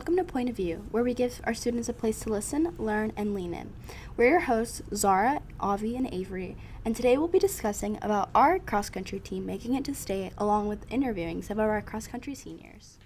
Welcome to Point of View, where we give our students a place to listen, learn, and lean in. We're your hosts, Zara, Avi, and Avery, and today we'll be discussing about our cross-country team making it to state, along with interviewing some of our cross-country seniors.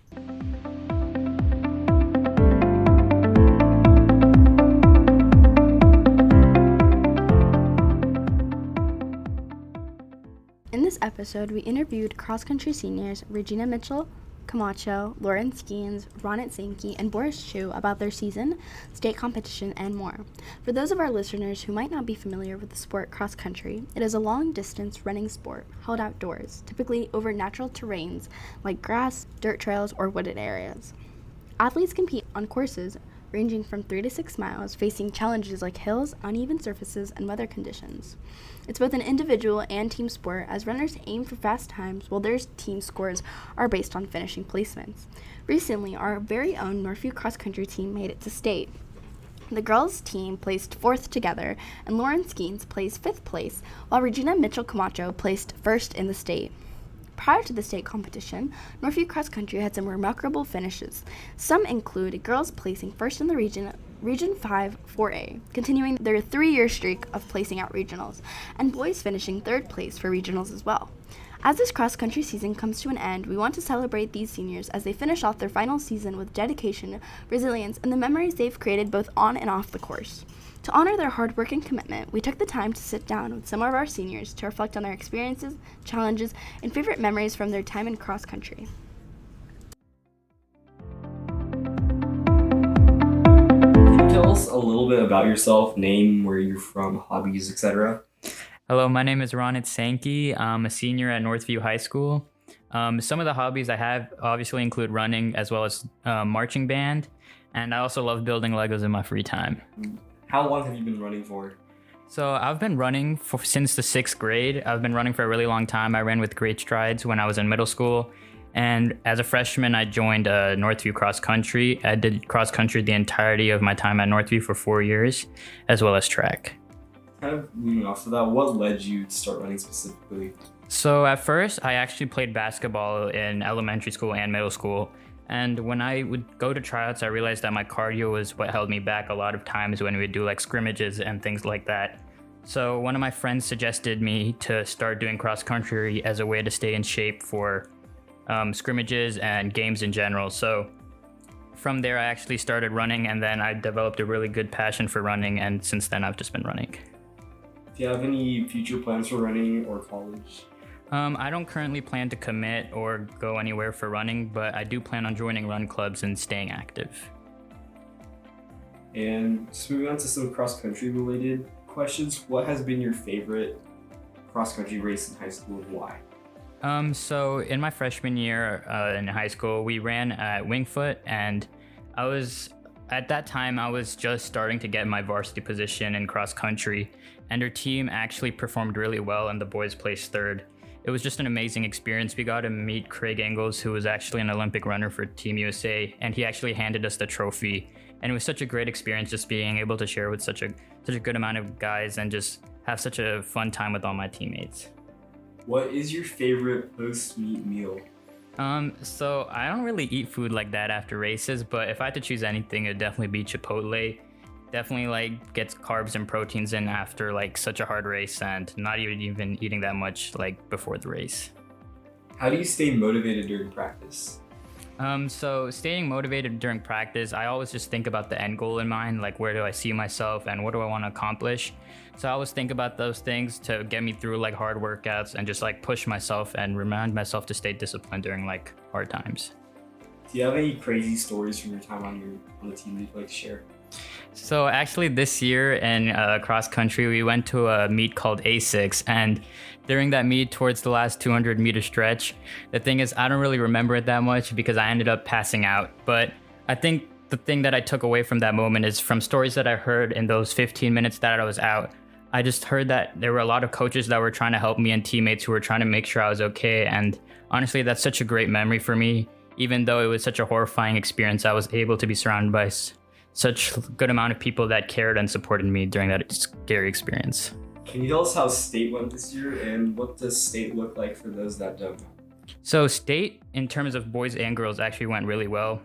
In this episode, we interviewed cross-country seniors Regina Mitchell, Camacho, Lauren Skeens, Ronit Sankey, and Boris Chu about their season, state competition, and more. For those of our listeners who might not be familiar with the sport cross country, it is a long-distance running sport held outdoors, typically over natural terrains like grass, dirt trails, or wooded areas. Athletes compete on courses ranging from 3 to 6 miles, facing challenges like hills, uneven surfaces, and weather conditions. It's both an individual and team sport, as runners aim for fast times while their team scores are based on finishing placements. Recently, our very own Northview cross-country team made it to state. The girls' team placed 4th together, and Lauren Skeens placed 5th place, while Regina Mitchell Camacho placed 1st in the state. Prior to the state competition, Northview Cross Country had some remarkable finishes. Some include girls placing 1st in the Region 5 4A, continuing their 3-year streak of placing out regionals, and boys finishing 3rd place for regionals as well. As this cross-country season comes to an end, we want to celebrate these seniors as they finish off their final season with dedication, resilience, and the memories they've created both on and off the course. To honor their hard work and commitment, we took the time to sit down with some of our seniors to reflect on their experiences, challenges, and favorite memories from their time in cross-country. Can you tell us a little bit about yourself, name, where you're from, hobbies, etc.? Hello, my name is Ronit Sankey. I'm a senior at Northview High School. Some of the hobbies I have obviously include running as well as marching band, and I also love building Legos in my free time. How long have you been running for? So I've been running since the 6th grade. I've been running for a really long time. I ran with great strides when I was in middle school. And as a freshman, I joined Northview Cross Country. I did cross country the entirety of my time at Northview for 4 years, as well as track. Kind of moving off of that, what led you to start running specifically? So at first, I actually played basketball in elementary school and middle school. And when I would go to tryouts, I realized that my cardio was what held me back a lot of times when we would do like scrimmages and things like that. So one of my friends suggested me to start doing cross country as a way to stay in shape for scrimmages and games in general. So from there, I actually started running, and then I developed a really good passion for running. And since then, I've just been running. Do you have any future plans for running or college? I don't currently plan to commit or go anywhere for running, but I do plan on joining run clubs and staying active. And just moving on to some cross-country related questions, what has been your favorite cross-country race in high school and why? So in my freshman year in high school, we ran at Wingfoot, and at that time, I was just starting to get my varsity position in cross country, and our team actually performed really well, and the boys placed 3rd. It was just an amazing experience. We got to meet Craig Engels, who was actually an Olympic runner for Team USA, and he actually handed us the trophy. And it was such a great experience just being able to share with such a good amount of guys and just have such a fun time with all my teammates. What is your favorite post-meet meal? So I don't really eat food like that after races, but if I had to choose anything, it'd definitely be Chipotle. Definitely gets carbs and proteins in after such a hard race, and not even eating that much before the race. How do you stay motivated during practice? So staying motivated during practice, I always just think about the end goal in mind, where do I see myself and what do I want to accomplish. So I always think about those things to get me through hard workouts and just push myself and remind myself to stay disciplined during hard times. Do you have any crazy stories from your time on the team that you'd like to share? So actually this year in cross country, we went to a meet called A6, and during that meet towards the last 200 meter stretch, the thing is I don't really remember it that much because I ended up passing out. But I think the thing that I took away from that moment is from stories that I heard in those 15 minutes that I was out. I just heard that there were a lot of coaches that were trying to help me and teammates who were trying to make sure I was okay. And honestly, that's such a great memory for me. Even though it was such a horrifying experience, I was able to be surrounded by such a good amount of people that cared and supported me during that scary experience. Can you tell us how state went this year, and what does state look like for those that don't know? So state, in terms of boys and girls, actually went really well.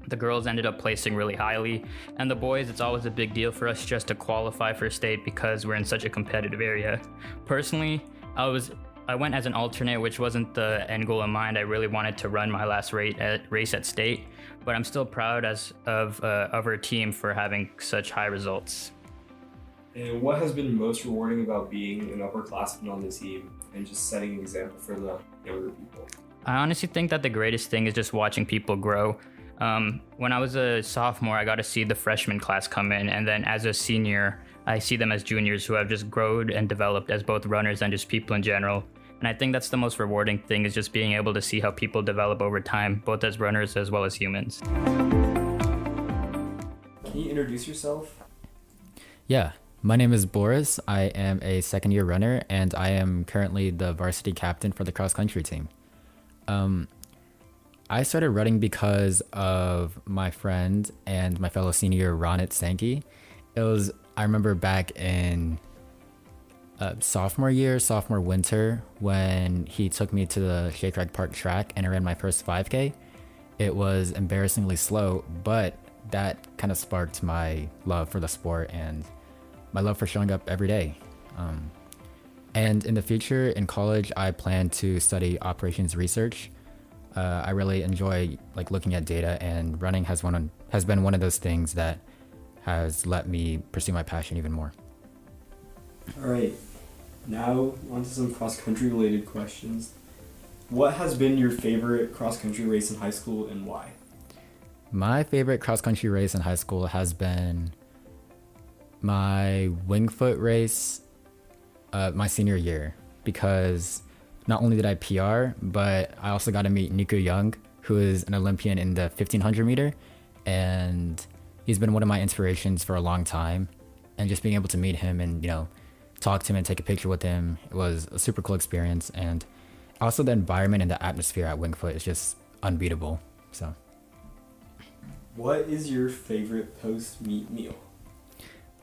The girls ended up placing really highly, and the boys, it's always a big deal for us just to qualify for state because we're in such a competitive area. Personally, I went as an alternate, which wasn't the end goal in mind. I really wanted to run my last race at state, but I'm still proud of our team for having such high results. And what has been most rewarding about being an upperclassman on the team and just setting an example for the younger people? I honestly think that the greatest thing is just watching people grow. When I was a sophomore, I got to see the freshman class come in, and then as a senior, I see them as juniors who have just grown and developed as both runners and just people in general. And I think that's the most rewarding thing, is just being able to see how people develop over time, both as runners as well as humans. Can you introduce yourself? Yeah, my name is Boris. I am a second-year runner, and I am currently the varsity captain for the cross-country team. I started running because of my friend and my fellow senior, Ronit Sankey. I remember back in sophomore winter, when he took me to the Shake Rag Park track and I ran my first 5K. It was embarrassingly slow, but that kind of sparked my love for the sport and my love for showing up every day. And in the future, in college, I plan to study operations research. I really enjoy looking at data, and running has been one of those things that has let me pursue my passion even more. All right, now on to some cross-country related questions. What has been your favorite cross-country race in high school and why? My favorite cross-country race in high school has been my Wingfoot race my senior year, because not only did I PR, but I also got to meet Nico Young, who is an Olympian in the 1500 meter, and he's been one of my inspirations for a long time. And just being able to meet him and talk to him and take a picture with him, it was a super cool experience. And also the environment and the atmosphere at Wingfoot is just unbeatable. So, what is your favorite post-meet meal?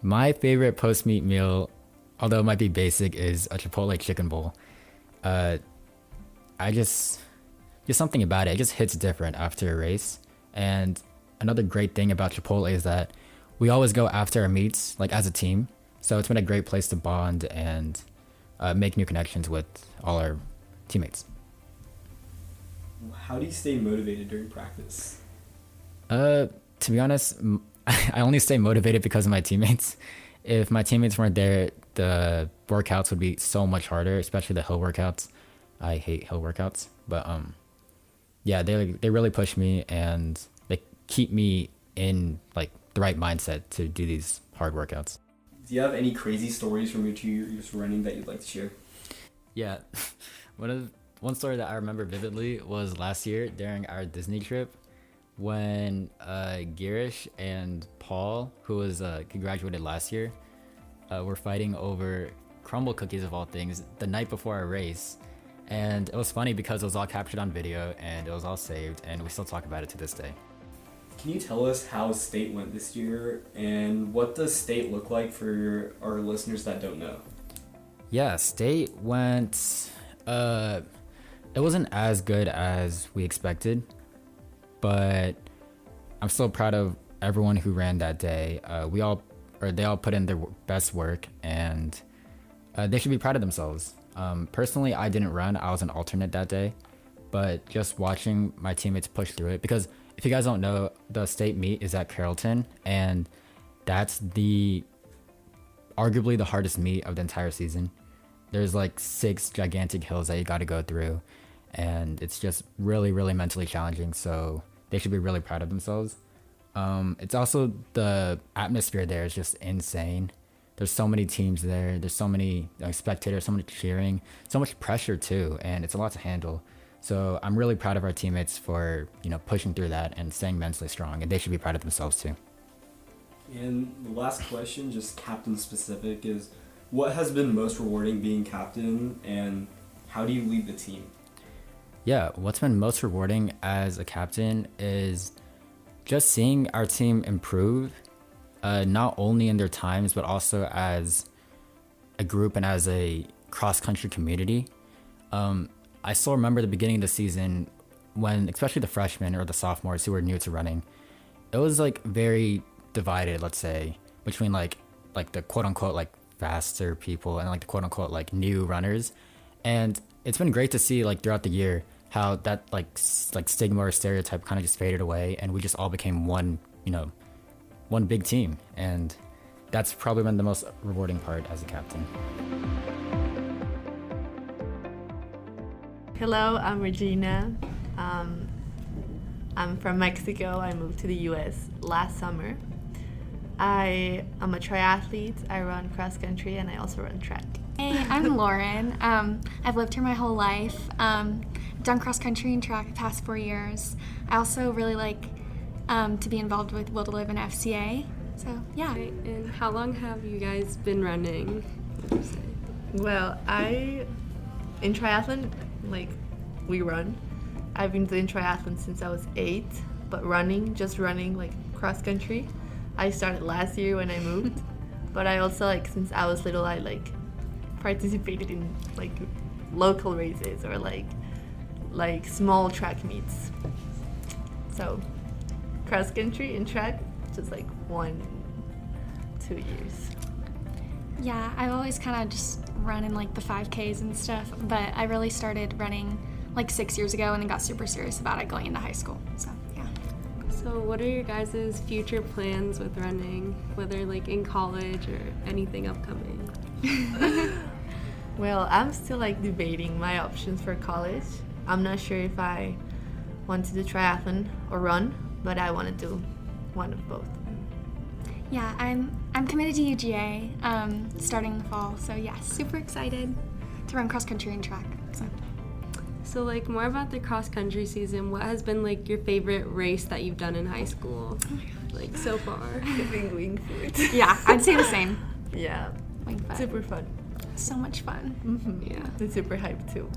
My favorite post-meet meal, although it might be basic, is a Chipotle chicken bowl. Just something about it. It just hits different after a race. And another great thing about Chipotle is that we always go after our meets, as a team. So it's been a great place to bond and make new connections with all our teammates. How do you stay motivated during practice? To be honest, I only stay motivated because of my teammates. If my teammates weren't there, the workouts would be so much harder, especially the hill workouts. I hate hill workouts, but yeah, they really push me and they keep me in the right mindset to do these hard workouts. Do you have any crazy stories from your 2 years running that you'd like to share? Yeah, one story that I remember vividly was last year during our Disney trip, when Girish and Paul, who graduated last year, were fighting over crumble cookies of all things the night before our race. And it was funny because it was all captured on video and it was all saved, and we still talk about it to this day. Can you tell us how state went this year, and what does state look like for our listeners that don't know? Yeah, state went, it wasn't as good as we expected, but I'm still proud of everyone who ran that day. They all put in their best work, and they should be proud of themselves. Personally, I didn't run. I was an alternate that day, but just watching my teammates push through it, because if you guys don't know, the state meet is at Carrollton, and that's arguably the hardest meet of the entire season. There's 6 gigantic hills that you got to go through, and it's just really, really mentally challenging. So they should be really proud of themselves. It's also, the atmosphere there is just insane. There's so many teams there. There's so many spectators, so much cheering, so much pressure too, and it's a lot to handle. So I'm really proud of our teammates for pushing through that and staying mentally strong, and they should be proud of themselves too. And the last question, just captain specific, is what has been most rewarding being captain, and how do you lead the team? Yeah, what's been most rewarding as a captain is just seeing our team improve, not only in their times, but also as a group and as a cross-country community. I still remember the beginning of the season when, especially the freshmen or the sophomores who were new to running, it was like very divided, let's say, between like the quote unquote like faster people and like the quote unquote like new runners. And it's been great to see like throughout the year how that like stigma or stereotype kind of just faded away, and we just all became one, one big team. And that's probably been the most rewarding part as a captain. Hello, I'm Regina. I'm from Mexico. I moved to the US last summer. I am a triathlete. I run cross country and I also run track. Hey, I'm Lauren. I've lived here my whole life. Done cross country and track the past 4 years. I also really like to be involved with Will to Live and FCA. So yeah. Right, and how long have you guys been running, would you say? Well, in triathlon, like, we run. I've been doing triathlon since I was 8, but just running, like, cross country, I started last year when I moved. But I also, like, since I was little, I, like, participated in, like, local races or, like small track meets. So, cross country and track, just, like, 1-2 years. Yeah, I've always kind of just run in like the 5Ks and stuff, but I really started running like 6 years ago and then got super serious about it going into high school. So yeah. So what are your guys' future plans with running, whether like in college or anything upcoming? Well, I'm still like debating my options for college. I'm not sure if I want to do triathlon or run, but I want to do one of both. Yeah, I'm committed to UGA starting in the fall. So yeah, super excited to run cross country and track. So like more about the cross country season, what has been like your favorite race that you've done in high school? Oh my gosh. Like so far? Wing food. Yeah, I'd say the same. Yeah, Wing foot. super fun. So much fun. Mm-hmm. Yeah. It's super hype too.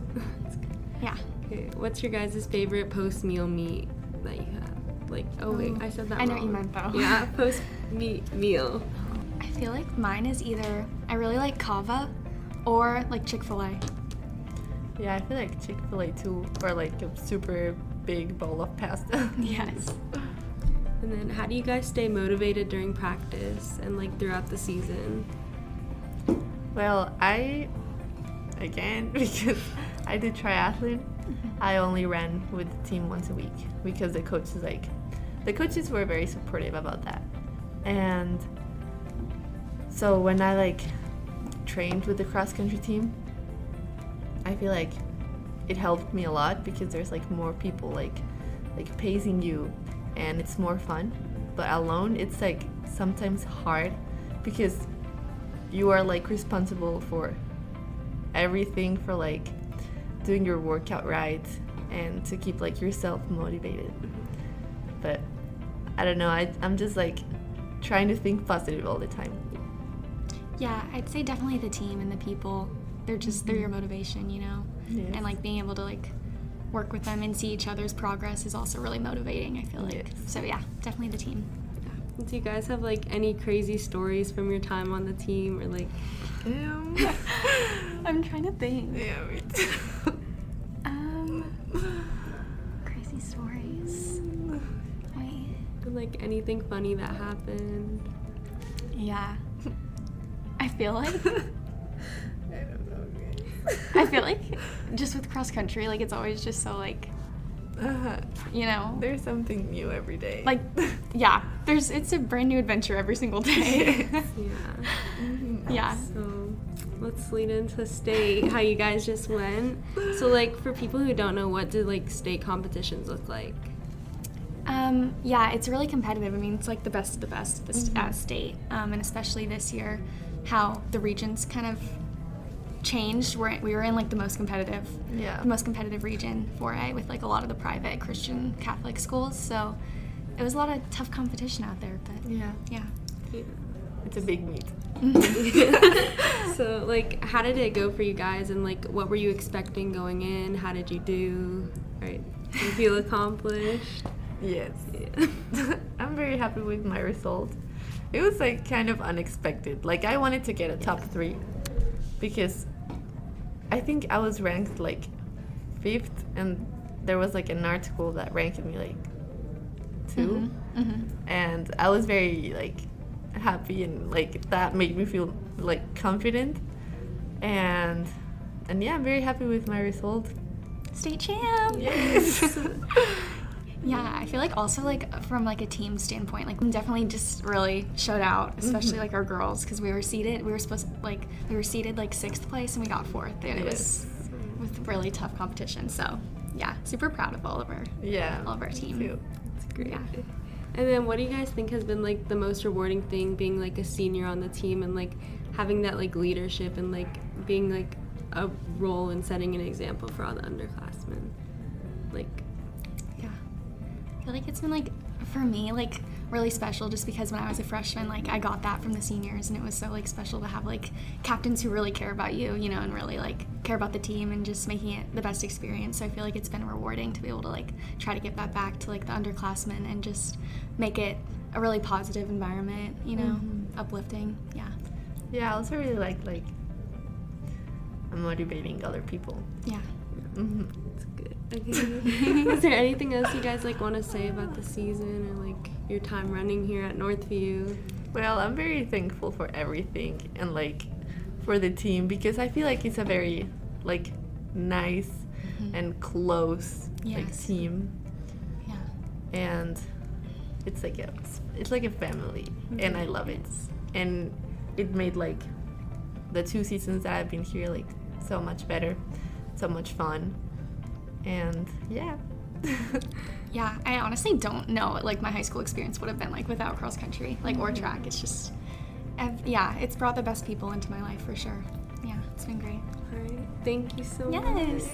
Yeah. Okay, what's your guys' favorite post-meal meat that you have? Like, oh wait, I said that I know wrong. what you meant though. Yeah, post-meat meal. I feel like mine is either I really like kava or like Chick-fil-A. Yeah, I feel like Chick-fil-A too, or like a super big bowl of pasta. Yes. And then how do you guys stay motivated during practice and like throughout the season? Well, because I did triathlon, I only ran with the team once a week because the coaches were very supportive about that. And so when I like trained with the cross country team, I feel like it helped me a lot because there's like more people like pacing you and it's more fun. But alone it's like sometimes hard because you are like responsible for everything, for like doing your workout right and to keep like yourself motivated. But I don't know, I'm just like trying to think positive all the time. Yeah, I'd say definitely the team and the people. They're your motivation, you know? Yes. And like being able to like work with them and see each other's progress is also really motivating, I feel like. Yes. So yeah, definitely the team. Do you guys have like any crazy stories from your time on the team or like I'm trying to think. Yeah, me too. Crazy stories. Wait. like anything funny that happened? Yeah. I feel like I don't know. I feel like just with cross country, like it's always just so like, you know, There's something new every day. like yeah, it's a brand new adventure every single day. Yeah. Yeah. So let's lead into state, how you guys just went. So like for people who don't know, what do like state competitions look like? Yeah, it's really competitive. I mean, it's like the best of the best at state, and especially this year, how the regions kind of changed. We were in like the most competitive region 4A with like a lot of the private Christian Catholic schools. So it was a lot of tough competition out there. But Yeah. It's a big meet. So like how did it go for you guys, and like what were you expecting going in? How did you do? Right. Do you feel accomplished? Yes. Yeah. I'm very happy with my result. It was like kind of unexpected. Like I wanted to get a top 3 because I think I was ranked like 5th, and there was like an article that ranked me like 2. and I was very like happy, and like that made me feel like confident, and yeah, I'm very happy with my result. State champ. Yes. Yeah, I feel like also like from like a team standpoint, like we definitely just really showed out, especially like our girls, because we were seated like 6th place and we got 4th, and it was with really tough competition. So yeah, super proud of all of our team. Too. It's great. Yeah. And then what do you guys think has been like the most rewarding thing being like a senior on the team and like having that like leadership and like being like a role and setting an example for all the underclassmen? Like, Yeah. I feel like it's been like, for me, like really special just because when I was a freshman, like I got that from the seniors, and it was so like special to have like captains who really care about you, you know, and really like care about the team and just making it the best experience. So I feel like it's been rewarding to be able to like try to get that back to like the underclassmen and just make it a really positive environment, you know, uplifting. Yeah. Yeah, I also really like motivating other people. Yeah. it's good. Okay. Is there anything else you guys like want to say about the season or like your time running here at Northview? Well, I'm very thankful for everything and like for the team, because I feel like it's a very like nice and close like Yes. team, Yeah. and it's like a family, and I love it, and it made like the 2 seasons that I've been here like so much better, so much fun, and yeah. Yeah, I honestly don't know what like my high school experience would have been like without cross country, like or track. It's just, it's brought the best people into my life for sure. Yeah, it's been great. All right. Thank you so much. Yes.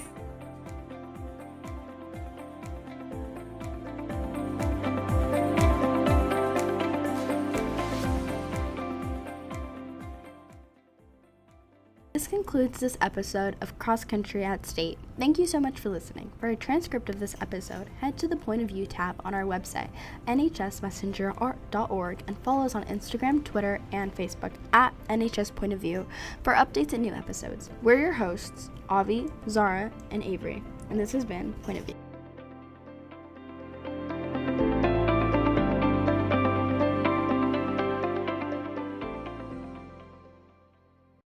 This concludes this episode of Cross Country at State. Thank you so much for listening. For a transcript of this episode, head to the Point of View tab on our website, nhsmessenger.org, and follow us on Instagram, Twitter, and Facebook at NHS Point of View for updates and new episodes. We're your hosts, Avi, Zara, and Avery, and this has been Point of View.